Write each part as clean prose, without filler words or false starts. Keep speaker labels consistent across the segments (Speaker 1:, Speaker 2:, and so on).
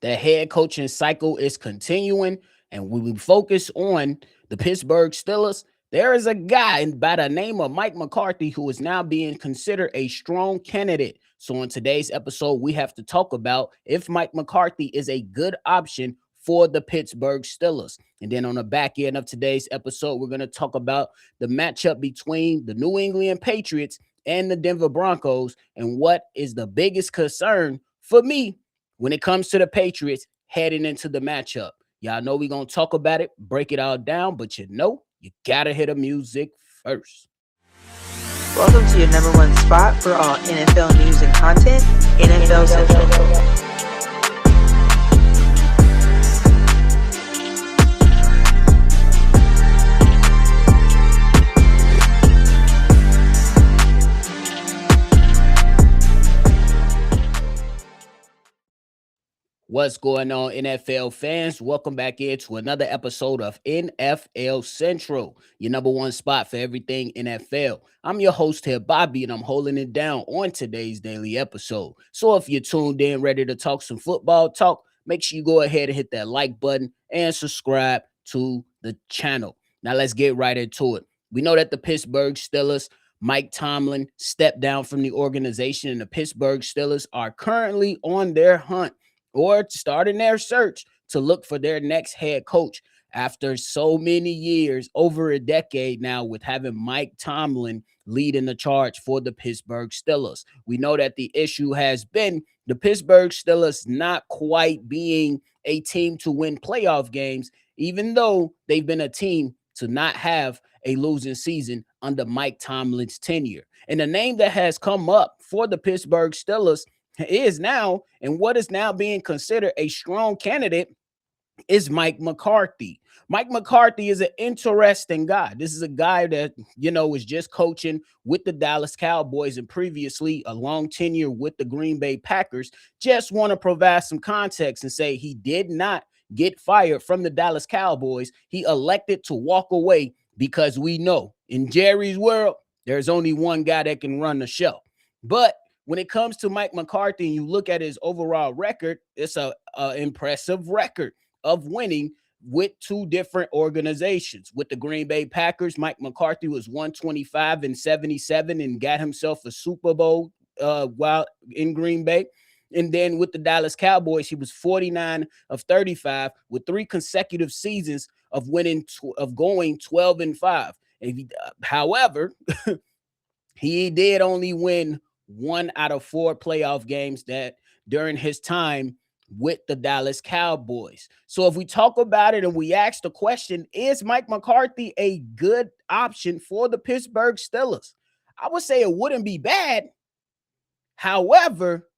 Speaker 1: The head coaching cycle is continuing, and when we focus on the Pittsburgh Steelers, there is a guy by the name of Mike McCarthy who is now being considered a strong candidate. So, in today's episode, we have to talk about if Mike McCarthy is a good option for the Pittsburgh Steelers. And then on the back end of today's episode, we're going to talk about the matchup between the New England Patriots and the Denver Broncos and what is the biggest concern for me when it comes to the Patriots heading into the matchup. Y'all know we're going to talk about it, break it all down, but you got to hit the music first.
Speaker 2: Welcome to your number one spot for all NFL news and content, NFL Central.
Speaker 1: What's going on, NFL fans? Welcome back into another episode of NFL Central, your number one spot for everything NFL. I'm your host here, Bobby, and I'm holding it down on today's daily episode. So if you're tuned in, ready to talk some football talk, make sure you go ahead and hit that like button and subscribe to the channel. Now let's get right into it. We know that the Pittsburgh Steelers, Mike Tomlin, stepped down from the organization, and the Pittsburgh Steelers are currently on their hunt or starting their search to look for their next head coach after so many years, over a decade now, with having Mike Tomlin leading the charge for the Pittsburgh Steelers. We know that the issue has been the Pittsburgh Steelers not quite being a team to win playoff games, even though they've been a team to not have a losing season under Mike Tomlin's tenure. And the name that has come up for the Pittsburgh Steelers is now, and what is now being considered a strong candidate, is Mike McCarthy. Mike McCarthy is an interesting guy. This is a guy that, was just coaching with the Dallas Cowboys and previously a long tenure with the Green Bay Packers. Just want to provide some context and say he did not get fired from the Dallas Cowboys. He elected to walk away because we know in Jerry's world, there's only one guy that can run the show. But when it comes to Mike McCarthy and you look at his overall record, it's a impressive record of winning with two different organizations. With the Green Bay Packers, Mike McCarthy was 125-77 and got himself a Super Bowl while in Green Bay. And then with the Dallas Cowboys, he was 49-35 with three consecutive seasons of winning, of going 12-5. However, he did only win 1 out of 4 playoff games that during his time with the Dallas Cowboys. So if we talk about it and we ask the question, is Mike McCarthy a good option for the Pittsburgh Steelers? I would say it wouldn't be bad. However,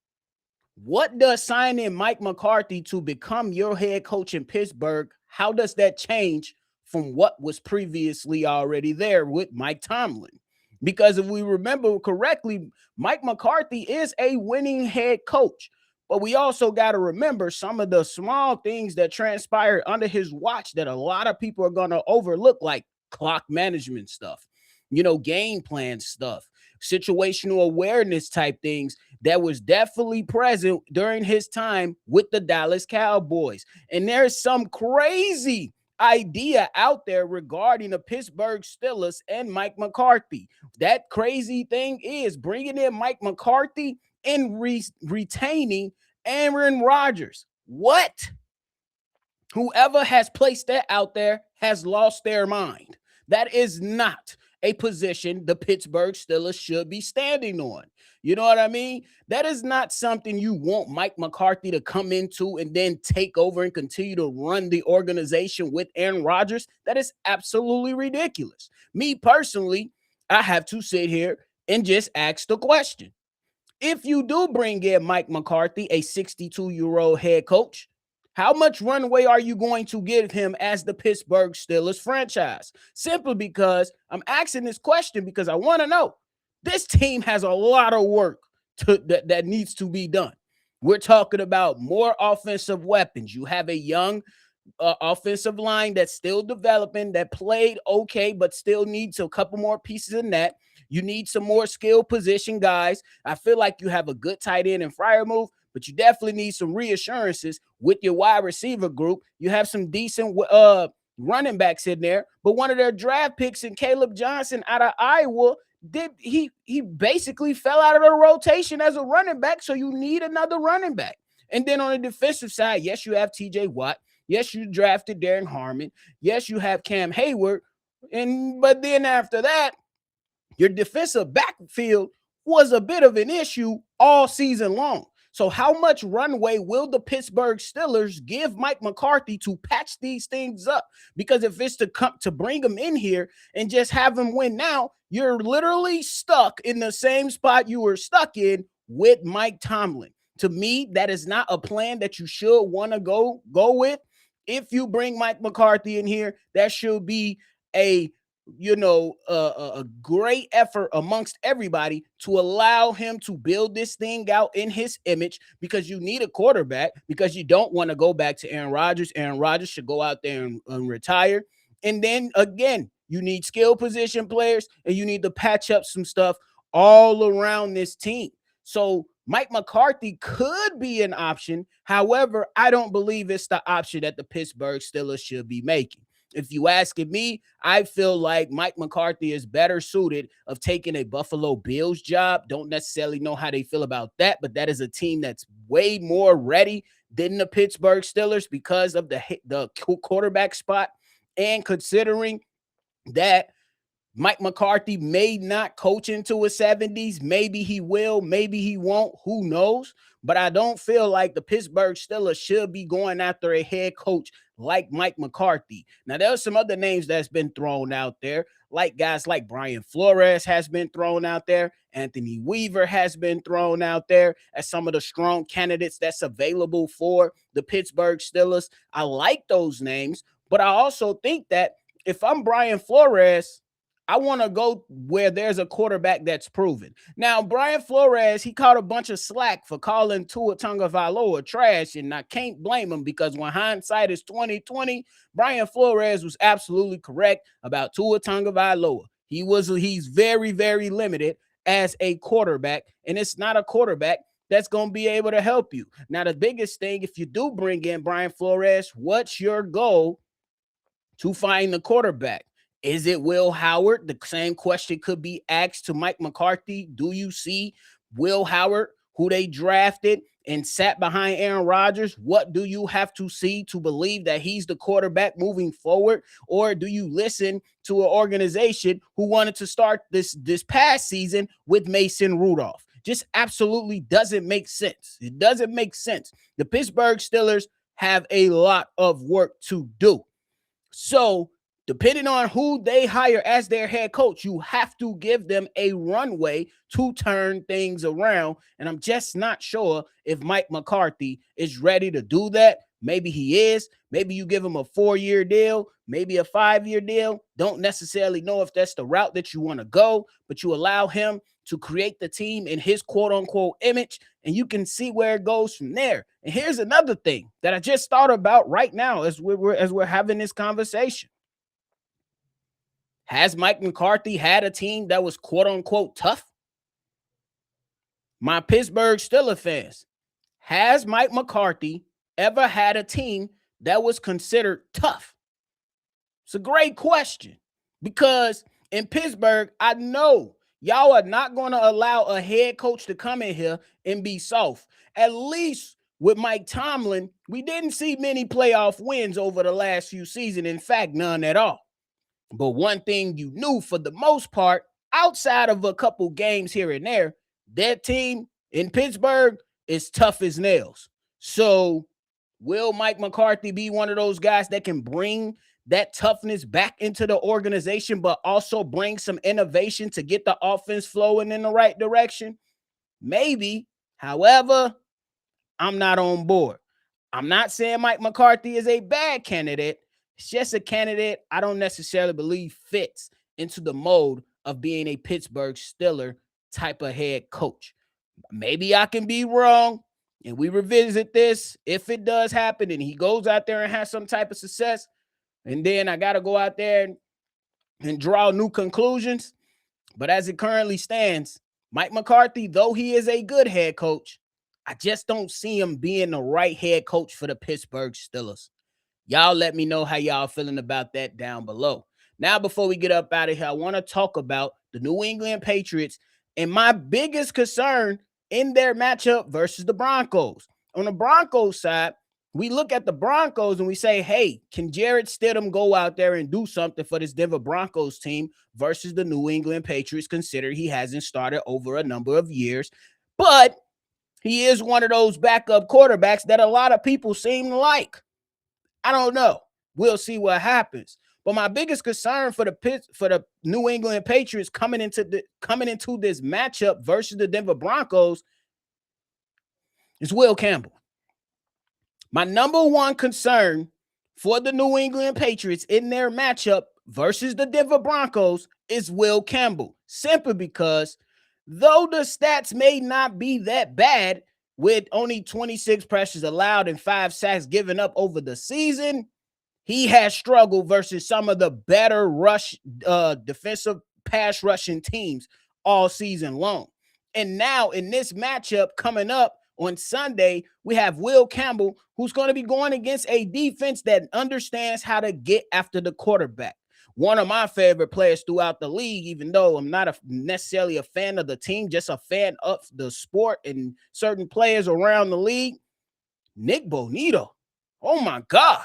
Speaker 1: what does signing Mike McCarthy to become your head coach in Pittsburgh, how does that change from what was previously already there with Mike Tomlin? Because if we remember correctly, Mike McCarthy is a winning head coach. But we also got to remember some of the small things that transpired under his watch that a lot of people are going to overlook, like clock management stuff, game plan stuff, situational awareness type things that was definitely present during his time with the Dallas Cowboys. And there's some crazy idea out there regarding the Pittsburgh Steelers and Mike McCarthy. That crazy thing is bringing in Mike McCarthy and retaining Aaron Rodgers. What? Whoever has placed that out there has lost their mind. That is not a position the Pittsburgh Steelers should be standing on. You know what I mean? That is not something you want Mike McCarthy to come into and then take over and continue to run the organization with Aaron Rodgers. That is absolutely ridiculous. Me personally, I have to sit here and just ask the question. If you do bring in Mike McCarthy, a 62-year-old head coach, how much runway are you going to give him as the Pittsburgh Steelers franchise? Simply because I'm asking this question because I want to know. This team has a lot of work that needs to be done. We're talking about more offensive weapons. You have a young offensive line that's still developing, that played okay, but still needs a couple more pieces in that. You need some more skill position guys. I feel like you have a good tight end in Freiermuth, but you definitely need some reassurances with your wide receiver group. You have some decent running backs in there, but one of their draft picks in Caleb Johnson out of Iowa he basically fell out of the rotation as a running back, so you need another running back. And then on the defensive side, yes, you have TJ Watt. Yes, you drafted Darren Harmon. Yes, you have Cam Hayward. But then after that, your defensive backfield was a bit of an issue all season long. So how much runway will the Pittsburgh Steelers give Mike McCarthy to patch these things up? Because if it's to come to bring him in here and just have him win now, you're literally stuck in the same spot you were stuck in with Mike Tomlin. To me, that is not a plan that you should want to go with. If you bring Mike McCarthy in here, that should be a great effort amongst everybody to allow him to build this thing out in his image, because you need a quarterback, because you don't want to go back to Aaron Rodgers. Aaron Rodgers should go out there and retire. And then again, you need skill position players, and you need to patch up some stuff all around this team. So Mike McCarthy could be an option. However, I don't believe it's the option that the Pittsburgh Steelers should be making. If you asking me, I feel like Mike McCarthy is better suited of taking a Buffalo Bills job. Don't necessarily know how they feel about that, but that is a team that's way more ready than the Pittsburgh Steelers because of the quarterback spot. And considering that Mike McCarthy may not coach into his 70s. Maybe he will, maybe he won't. Who knows? But I don't feel like the Pittsburgh Steelers should be going after a head coach like Mike McCarthy. Now, there are some other names that's been thrown out there, like guys like Brian Flores has been thrown out there. Anthony Weaver has been thrown out there as some of the strong candidates that's available for the Pittsburgh Steelers. I like those names, but I also think that if I'm Brian Flores, I want to go where there's a quarterback that's proven. Now, Brian Flores, he caught a bunch of slack for calling Tua Tagovailoa trash, and I can't blame him, because when hindsight is 2020, Brian Flores was absolutely correct about Tua Tagovailoa. He's very, very limited as a quarterback, and it's not a quarterback that's going to be able to help you. Now, the biggest thing, if you do bring in Brian Flores, what's your goal to find the quarterback? Is it Will Howard? The same question could be asked to Mike McCarthy. Do you see Will Howard, who they drafted and sat behind Aaron Rodgers? What do you have to see to believe that he's the quarterback moving forward? Or do you listen to an organization who wanted to start this past season with Mason Rudolph? Just absolutely doesn't make sense. It doesn't make sense. The Pittsburgh Steelers have a lot of work to do. So, depending on who they hire as their head coach, you have to give them a runway to turn things around. And I'm just not sure if Mike McCarthy is ready to do that. Maybe he is. Maybe you give him a 4-year deal, maybe a 5-year deal. Don't necessarily know if that's the route that you want to go, but you allow him to create the team in his quote-unquote image, and you can see where it goes from there. And here's another thing that I just thought about right now as we're having this conversation. Has Mike McCarthy had a team that was quote-unquote tough? My Pittsburgh Steelers fans, has Mike McCarthy ever had a team that was considered tough? It's a great question, because in Pittsburgh, I know y'all are not going to allow a head coach to come in here and be soft. At least with Mike Tomlin, we didn't see many playoff wins over the last few seasons. In fact, none at all. But one thing you knew for the most part, outside of a couple games here and there, that team in Pittsburgh is tough as nails. So will Mike McCarthy be one of those guys that can bring that toughness back into the organization, but also bring some innovation to get the offense flowing in the right direction? Maybe. However, I'm not on board. I'm not saying Mike McCarthy is a bad candidate. It's just a candidate I don't necessarily believe fits into the mold of being a Pittsburgh Steeler type of head coach. Maybe I can be wrong, and we revisit this if it does happen and he goes out there and has some type of success, and then I got to go out there and draw new conclusions. But as it currently stands, Mike McCarthy, though he is a good head coach, I just don't see him being the right head coach for the Pittsburgh Steelers. Y'all let me know how y'all feeling about that down below. Now, before we get up out of here, I want to talk about the New England Patriots and my biggest concern in their matchup versus the Broncos. On the Broncos side, we look at the Broncos and we say, hey, can Jarrett Stidham go out there and do something for this Denver Broncos team versus the New England Patriots, consider he hasn't started over a number of years. But he is one of those backup quarterbacks that a lot of people seem to like. I don't know. We'll see what happens. But my biggest concern for the New England Patriots coming into this matchup versus the Denver Broncos is Will Campbell. My number one concern for the New England Patriots in their matchup versus the Denver Broncos is Will Campbell. Simply because though the stats may not be that bad, with only 26 pressures allowed and 5 sacks given up over the season, he has struggled versus some of the better defensive pass rushing teams all season long. And now in this matchup coming up on Sunday, we have Will Campbell, who's going to be going against a defense that understands how to get after the quarterback. One of my favorite players throughout the league, even though I'm not necessarily a fan of the team, just a fan of the sport and certain players around the league, Nick Bonito. Oh my God.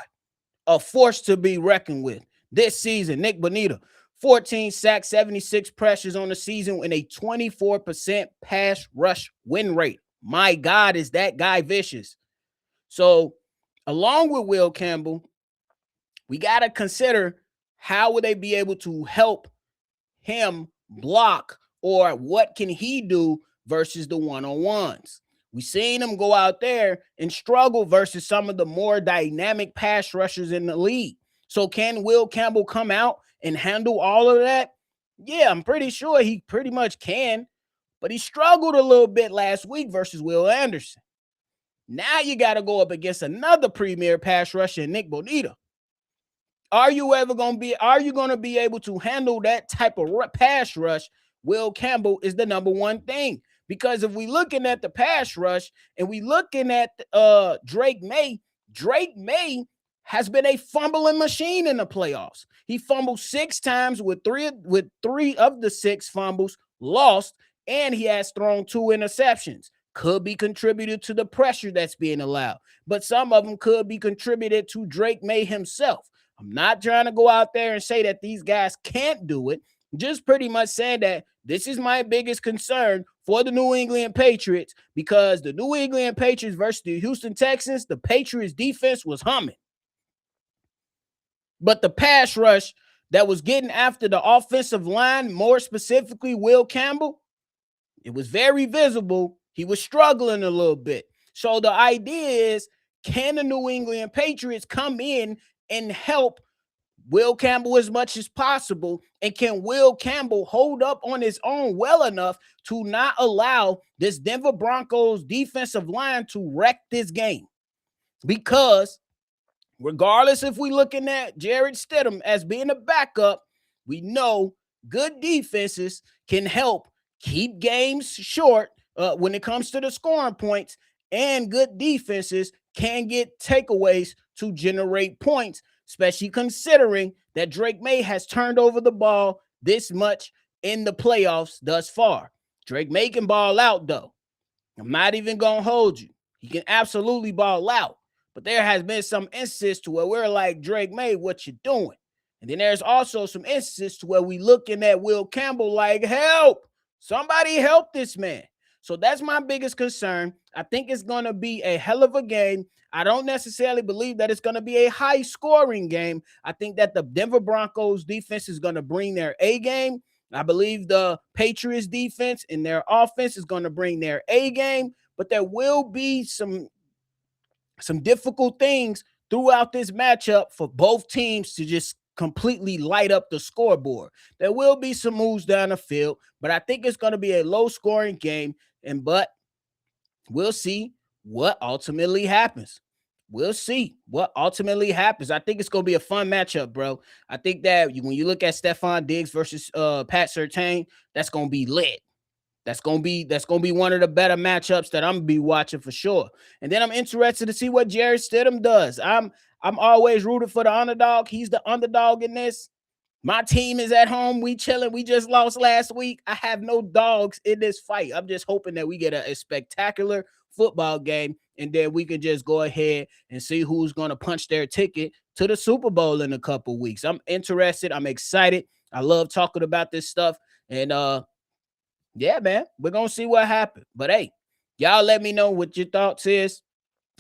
Speaker 1: A force to be reckoned with this season. Nick Bonito, 14 sacks, 76 pressures on the season, and a 24% pass rush win rate. My God, is that guy vicious. So along with Will Campbell, we got to consider how would they be able to help him block, or what can he do versus the one-on-ones. We seen him go out there and struggle versus some of the more dynamic pass rushers in the league. So can Will Campbell come out and handle all of that? Yeah, I'm pretty sure he pretty much can, but he struggled a little bit last week versus Will Anderson. Now you got to go up against another premier pass rusher, Nick Bonito. Are you going to be able to handle that type of pass rush? Will Campbell is the number one thing. Because if we looking at the pass rush and we looking at Drake May has been a fumbling machine in the playoffs. He fumbled 6 times with three of the 6 fumbles lost, and he has thrown 2 interceptions. Could be contributed to the pressure that's being allowed, but some of them could be contributed to Drake May himself. I'm not trying to go out there and say that these guys can't do it. Just pretty much saying that this is my biggest concern for the New England Patriots, because the New England Patriots versus the Houston Texans, the Patriots defense was humming. But the pass rush that was getting after the offensive line, more specifically Will Campbell, it was very visible. He was struggling a little bit. So the idea is, can the New England Patriots come in and help Will Campbell as much as possible? And can Will Campbell hold up on his own well enough to not allow this Denver Broncos defensive line to wreck this game? Because regardless if we're looking at Jarrett Stidham as being a backup, we know good defenses can help keep games short when it comes to the scoring points, and good defenses can get takeaways to generate points, especially considering that Drake May has turned over the ball this much in the playoffs thus far. Drake May can ball out, though. I'm not even going to hold you. He can absolutely ball out. But there has been some instances to where we're like, Drake May, what you doing? And then there's also some instances to where we looking at Will Campbell like, help. Somebody help this man. So that's my biggest concern. I think it's going to be a hell of a game. I don't necessarily believe that it's going to be a high-scoring game. I think that the Denver Broncos defense is going to bring their A game. I believe the Patriots defense and their offense is going to bring their A game. But there will be some difficult things throughout this matchup for both teams to just completely light up the scoreboard. There will be some moves down the field, but I think it's going to be a low-scoring game. But we'll see what ultimately happens. We'll see what ultimately happens. I think it's gonna be a fun matchup, bro. I think that when you look at Stephon Diggs versus Pat Surtain, that's gonna be lit. That's gonna be one of the better matchups that I'm gonna be watching for sure. And then I'm interested to see what Jared Stidham does. I'm always rooted for the underdog. He's the underdog in this. My team is at home. We chilling. We just lost last week. I have no dogs in this fight. I'm just hoping that we get a spectacular football game, and then we can just go ahead and see who's going to punch their ticket to the Super Bowl in a couple weeks. I'm interested. I'm excited. I love talking about this stuff. And yeah, man, we're going to see what happens. But hey, y'all let me know what your thoughts is.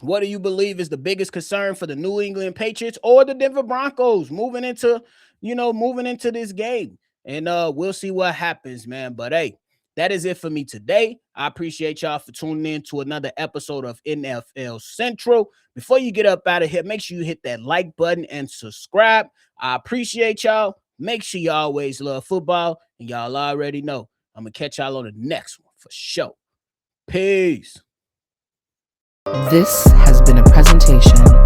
Speaker 1: What do you believe is the biggest concern for the New England Patriots or the Denver Broncos moving into this game? And we'll see what happens, man. But hey, that is it for me today. I appreciate y'all for tuning in to another episode of NFL Central. Before you get up out of here, make sure you hit that like button and subscribe. I appreciate y'all. Make sure you always love football, and y'all already know I'm going to catch y'all on the next one for sure. Peace.
Speaker 2: This has been a presentation